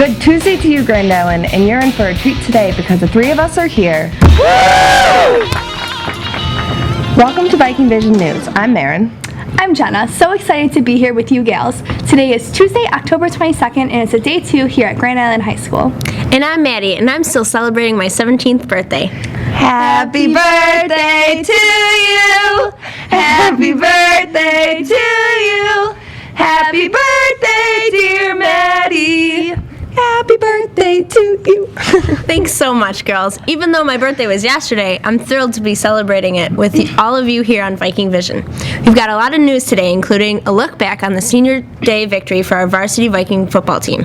Good Tuesday to you, Grand Island, and you're in for a treat today because the three of us are here. Woo! Welcome to Viking Vision News. I'm Maren. I'm Jenna. So excited to be here with you gals. Today is Tuesday, October 22nd, and it's a day 2 here at Grand Island High School. And I'm Maddie, and I'm still celebrating my 17th birthday. Happy birthday to you! Happy birthday to you! Happy birthday, dear Maddie! Happy birthday to you! Thanks so much, girls. Even though my birthday was yesterday, I'm thrilled to be celebrating it with all of you here on Viking Vision. We've got a lot of news today, including a look back on the senior day victory for our varsity Viking football team.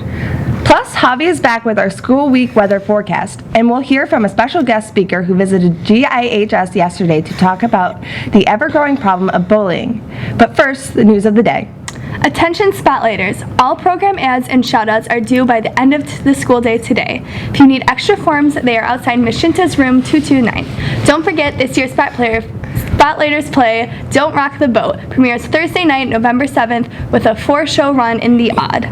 Plus, Javie is back with our school week weather forecast, and we'll hear from a special guest speaker who visited GIHS yesterday to talk about the ever-growing problem of bullying. But first, the news of the day. Attention Spotlighters, all program ads and shoutouts are due by the end of the school day today. If you need extra forms, they are outside Mishinta's room 229. Don't forget this year's Spotlighters play Don't Rock the Boat premieres Thursday night, November 7th with a 4-show run in the Odd.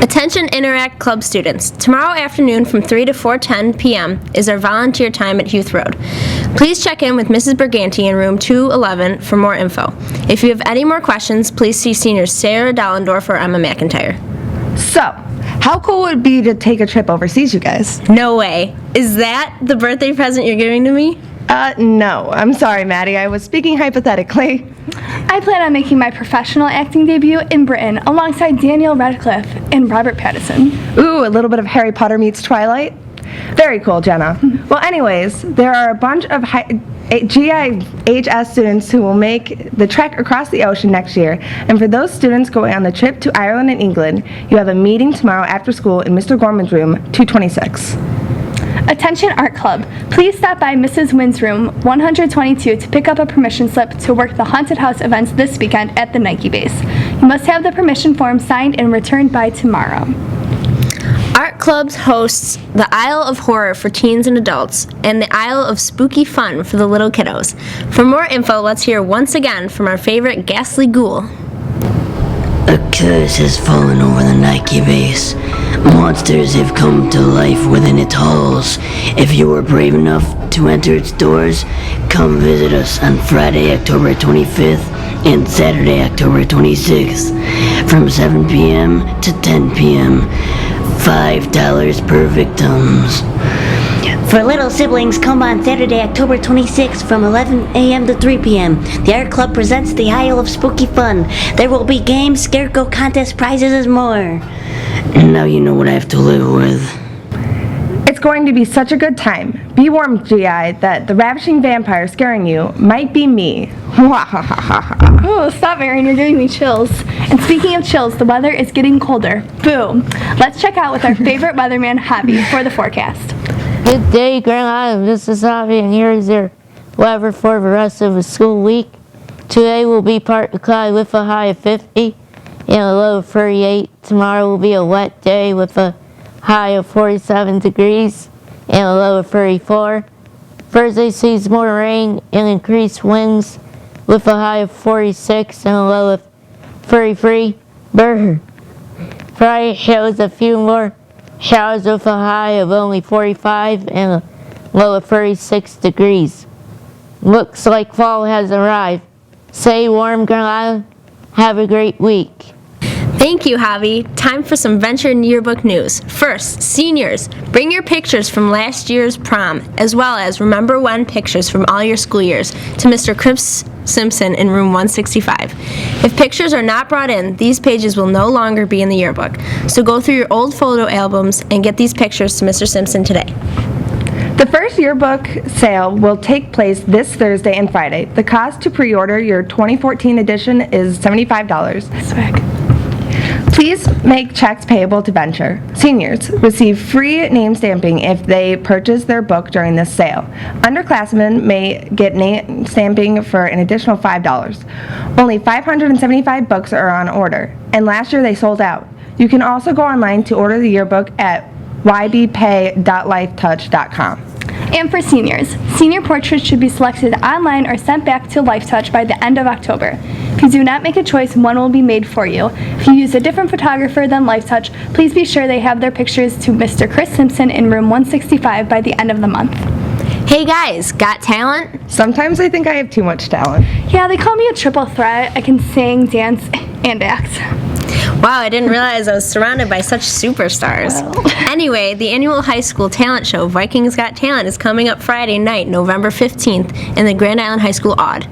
Attention Interact Club students. Tomorrow afternoon from 3 to 4:10 p.m. is our volunteer time at Youth Road. Please check in with Mrs. Berganti in room 211 for more info. If you have any more questions, please see seniors Sarah Dollendorf or Emma McIntyre. So, how cool would it be to take a trip overseas, you guys? No way. Is that the birthday present you're giving to me? No. I'm sorry, Maddie. I was speaking hypothetically. I plan on making my professional acting debut in Britain alongside Daniel Radcliffe and Robert Pattinson. Ooh, a little bit of Harry Potter meets Twilight. Very cool, Jenna. Well, anyways, there are a bunch of GIHS students who will make the trek across the ocean next year. And for those students going on the trip to Ireland and England, you have a meeting tomorrow after school in Mr. Gorman's room, 226. Attention Art Club, please stop by Mrs. Wynn's room 122 to pick up a permission slip to work the haunted house events this weekend at the Nike base. You must have the permission form signed and returned by tomorrow. Art Clubs hosts the Isle of Horror for teens and adults and the Isle of Spooky Fun for the little kiddos. For more info, let's hear once again from our favorite ghastly ghoul. A curse has fallen over the Nike base. Monsters have come to life within its halls. If you are brave enough to enter its doors, come visit us on Friday, October 25th and Saturday, October 26th from 7 p.m. to 10 p.m. $5 per victims. For little siblings, come on Saturday, October 26th from 11 a.m. to 3 p.m. The Art Club presents the Isle of Spooky Fun. There will be games, scarecrow contests, prizes, and more. And now you know what I have to live with. It's going to be such a good time. Be warned, GI, that the ravishing vampire scaring you might be me. Oh, stop, Maren, you're giving me chills. And speaking of chills, the weather is getting colder. Boom. Let's check out with our favorite weatherman, Javie, for the forecast. Good day, Grand Island. This is Javie, and here is your weather for the rest of the school week. Today will be partly cloudy with a high of 50 and a low of 38. Tomorrow will be a wet day with a high of 47 degrees and a low of 34. Thursday sees more rain and increased winds with a high of 46 and a low of 33. Friday shows a few more showers with a high of only 45 and a low of 36 degrees. Looks like fall has arrived. Stay warm, Girl Island. Have a great week. Thank you, Javie. Time for some Venture Yearbook news. First, seniors, bring your pictures from last year's prom, as well as Remember When pictures from all your school years to Mr. Chris Simpson in room 165. If pictures are not brought in, these pages will no longer be in the yearbook. So go through your old photo albums and get these pictures to Mr. Simpson today. The first yearbook sale will take place this Thursday and Friday. The cost to pre-order your 2014 edition is $75. Swag. Please make checks payable to Venture. Seniors receive free name stamping if they purchase their book during this sale. Underclassmen may get name stamping for an additional $5. Only 575 books are on order, and last year they sold out. You can also go online to order the yearbook at ybpay.lifetouch.com. And for seniors, senior portraits should be selected online or sent back to LifeTouch by the end of October. If you do not make a choice, one will be made for you. If you use a different photographer than LifeTouch, please be sure they have their pictures to Mr. Chris Simpson in room 165 by the end of the month. Hey guys, got talent? Sometimes I think I have too much talent. Yeah, they call me a triple threat. I can sing, dance, and act. Wow, I didn't realize I was surrounded by such superstars. Anyway, the annual high school talent show, Vikings Got Talent, is coming up Friday night, November 15th, in the Grand Island High School Aud.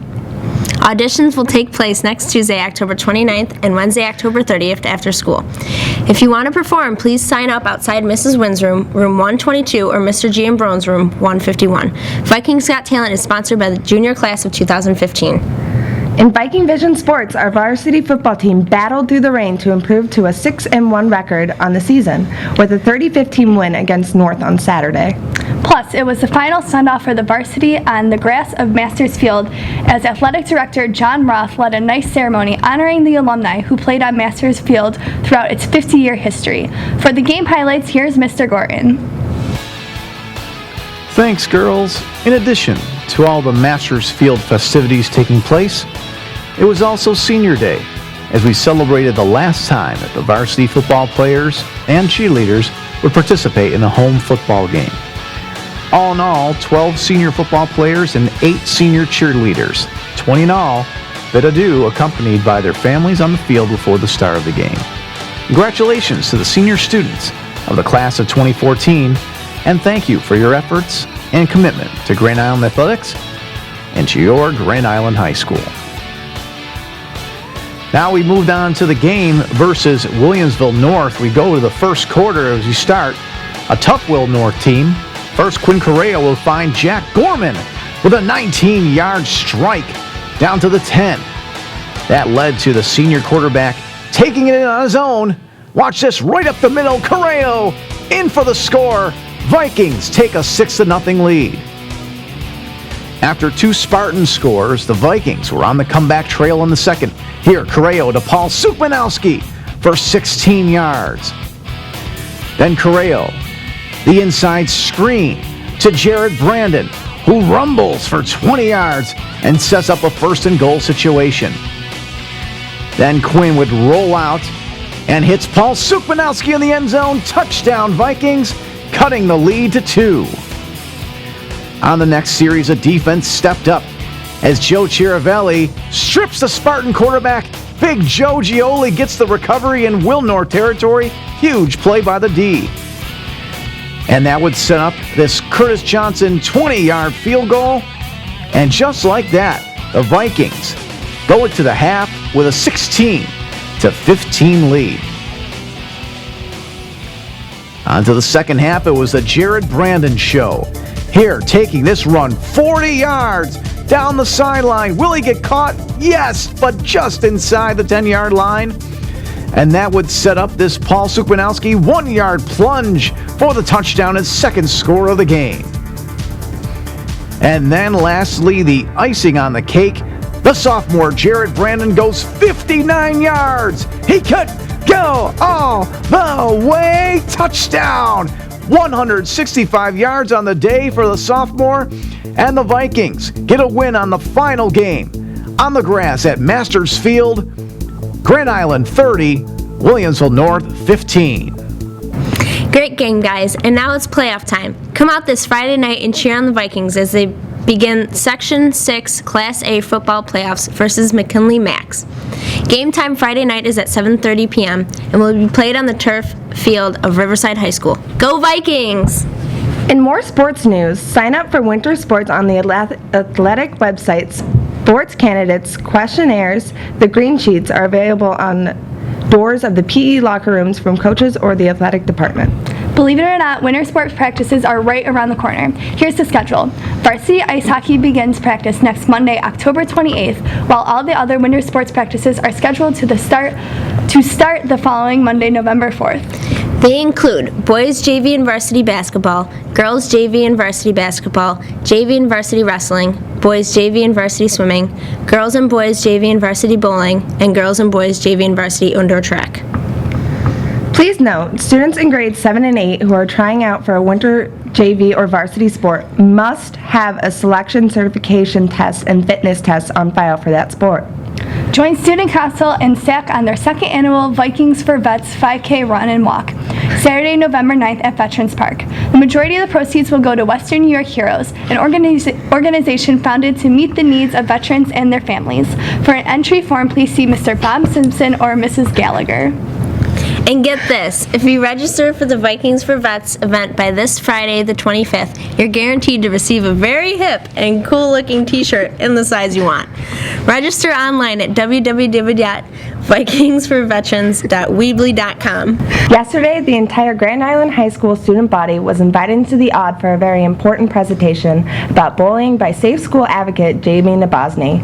Auditions will take place next Tuesday, October 29th, and Wednesday, October 30th after school. If you want to perform, please sign up outside Mrs. Wynn's room, room 122, or Mr. G. Ambrone's room, 151. Vikings Got Talent is sponsored by the junior class of 2015. In Viking Vision Sports, our varsity football team battled through the rain to improve to a 6-1 record on the season, with a 30-15 win against North on Saturday. Plus, it was the final send-off for the varsity on the grass of Masters Field as Athletic Director John Roth led a nice ceremony honoring the alumni who played on Masters Field throughout its 50-year history. For the game highlights, here's Mr. Gorton. Thanks, girls. In addition to all the Masters Field festivities taking place, it was also Senior Day, as we celebrated the last time that the varsity football players and cheerleaders would participate in a home football game. All in all, 12 senior football players and 8 senior cheerleaders, 20 in all, bid adieu accompanied by their families on the field before the start of the game. Congratulations to the senior students of the class of 2014, and thank you for your efforts and commitment to Grand Island athletics and to your Grand Island High School. Now we moved on to the game versus Williamsville North. We go to the first quarter as we start. A tough Will North team. First, Quinn Correa will find Jack Gorman with a 19-yard strike down to the 10. That led to the senior quarterback taking it in on his own. Watch this, right up the middle, Correa in for the score. Vikings take a 6-0 lead. After 2 Spartan scores, the Vikings were on the comeback trail in the second. Here, Correa to Paul Sukmanowski for 16 yards. Then Correa, the inside screen to Jared Brandon, who rumbles for 20 yards and sets up a 1st and goal situation. Then Quinn would roll out and hits Paul Sukmanowski in the end zone. Touchdown, Vikings, cutting the lead to 2. On the next series, a defense stepped up as Joe Chiravelli strips the Spartan quarterback. Big Joe Gioli gets the recovery in Will North territory. Huge play by the D. And that would set up this Curtis Johnson 20-yard field goal. And just like that, the Vikings go into the half with a 16-15 lead. On to the second half, it was the Jared Brandon show. Here, taking this run 40 yards down the sideline. Will he get caught? Yes, but just inside the 10-yard line. And that would set up this Paul Sukmanowski 1-yard plunge for the touchdown, his second score of the game. And then lastly, the icing on the cake. The sophomore Jared Brandon goes 59 yards. He could go all the way. Touchdown! 165 yards on the day for the sophomore. And the Vikings get a win on the final game on the grass at Masters Field. Grand Island 30, Williamsville North 15. Great game, guys, and now it's playoff time. Come out this Friday night and cheer on the Vikings as they begin Section 6 Class A football playoffs versus McKinley Max. Game time Friday night is at 7:30 p.m. and will be played on the turf field of Riverside High School. Go Vikings! In more sports news, sign up for winter sports on the athletic websites. Sports candidates, questionnaires, the green sheets are available on doors of the PE locker rooms from coaches or the athletic department. Believe it or not, winter sports practices are right around the corner. Here's the schedule. Varsity ice hockey begins practice next Monday, October 28th, while all the other winter sports practices are scheduled to start the following Monday, November 4th. They include boys JV and varsity basketball, girls JV and varsity basketball, JV and varsity wrestling, boys JV and varsity swimming, girls and boys JV and varsity bowling, and girls and boys JV and varsity indoor track. Please note, students in grades 7 and 8 who are trying out for a winter JV or varsity sport must have a selection certification test and fitness test on file for that sport. Join Student Council and SAC on their second annual Vikings for Vets 5K run and walk, Saturday, November 9th at Veterans Park. The majority of the proceeds will go to Western New York Heroes, an organization founded to meet the needs of veterans and their families. For an entry form, please see Mr. Bob Simpson or Mrs. Gallagher. And get this, if you register for the Vikings for Vets event by this Friday, the 25th, you're guaranteed to receive a very hip and cool-looking t-shirt in the size you want. Register online at www.vikingsforveterans.weebly.com. Yesterday, the entire Grand Island High School student body was invited to the Odd for a very important presentation about bullying by Safe School advocate Javie Nabozny.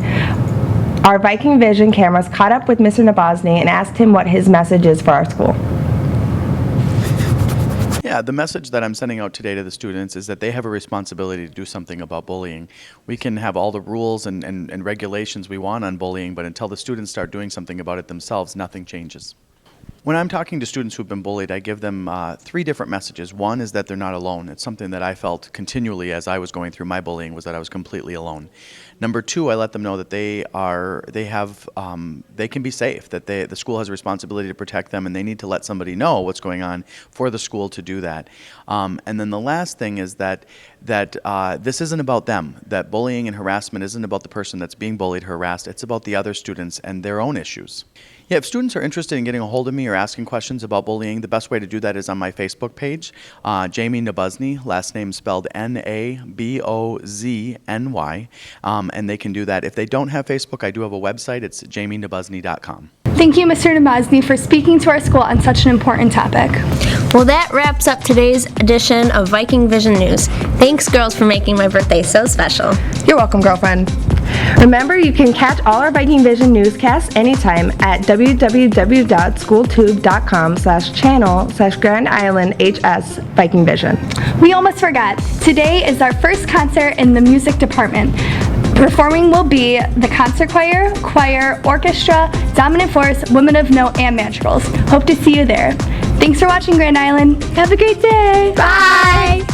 Our Viking Vision cameras caught up with Mr. Nabozny and asked him what his message is for our school. Yeah, the message that I'm sending out today to the students is that they have a responsibility to do something about bullying. We can have all the rules and regulations we want on bullying, but until the students start doing something about it themselves, nothing changes. When I'm talking to students who've been bullied, I give them 3 different messages. One is that they're not alone. It's something that I felt continually as I was going through my bullying, was that I was completely alone. Number 2, I let them know that they can be safe, that the school has a responsibility to protect them, and they need to let somebody know what's going on for the school to do that. And then the last thing is that this isn't about them, that bullying and harassment isn't about the person that's being bullied, harassed. It's about the other students and their own issues. Yeah, if students are interested in getting a hold of me or asking questions about bullying, the best way to do that is on my Facebook page, Jamie Nabozny, last name spelled Nabozny, and they can do that. If they don't have Facebook, I do have a website. It's jamienabozny.com. Thank you, Mr. Nabozny, for speaking to our school on such an important topic. Well, that wraps up today's edition of Viking Vision News. Thanks, girls, for making my birthday so special. You're welcome, girlfriend. Remember, you can catch all our Viking Vision newscasts anytime at www.schooltube.com/channel/Grand Island HS Viking Vision. We almost forgot. Today is our first concert in the music department. Performing will be the concert choir, orchestra, dominant force, women of note, and madrigals. Hope to see you there. Thanks for watching, Grand Island. Have a great day. Bye!